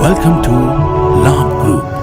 Welcome to Labh Group.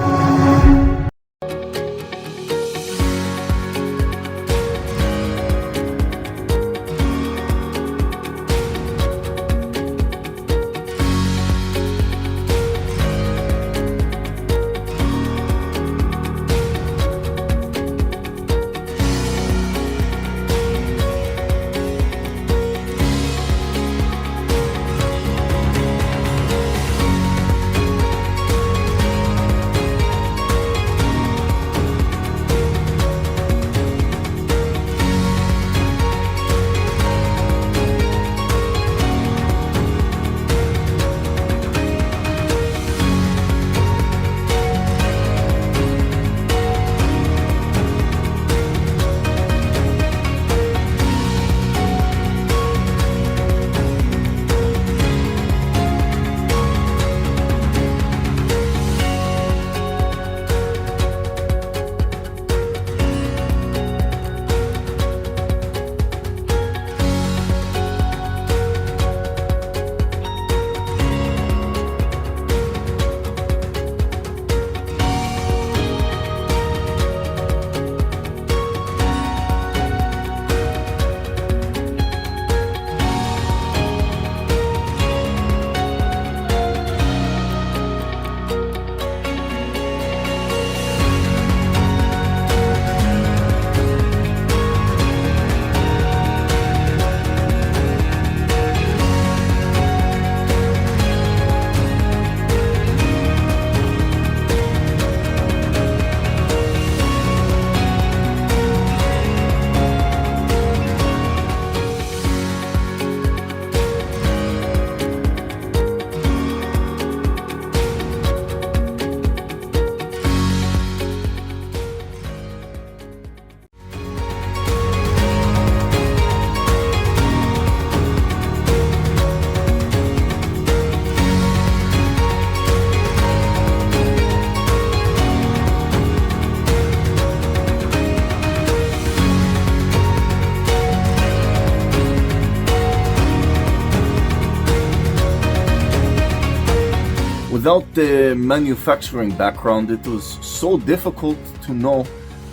Without the manufacturing background, it was so difficult to know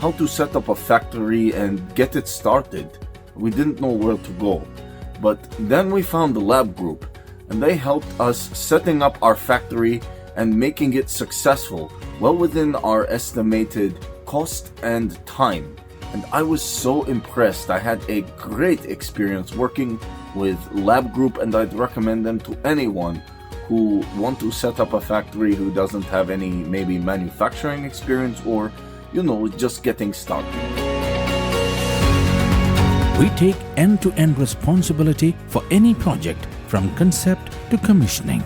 how to set up a factory and get it started. We didn't know where to go. But then we found the Labh Group, and they helped us setting up our factory and making it successful, well within our estimated cost and time. And I was so impressed. I had a great experience working with Labh Group, and I'd recommend them to anyone who want to set up a factory who doesn't have any maybe manufacturing experience or, just getting started. We take end-to-end responsibility for any project from concept to commissioning.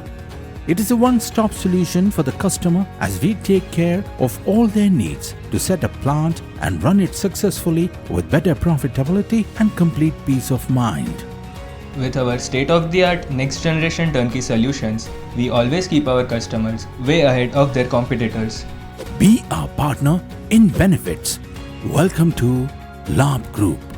It is a one-stop solution for the customer as we take care of all their needs to set a plant and run it successfully with better profitability and complete peace of mind. With our state-of-the-art next-generation turnkey solutions, we always keep our customers way ahead of their competitors. Be our partner in benefits. Welcome to Labh Group.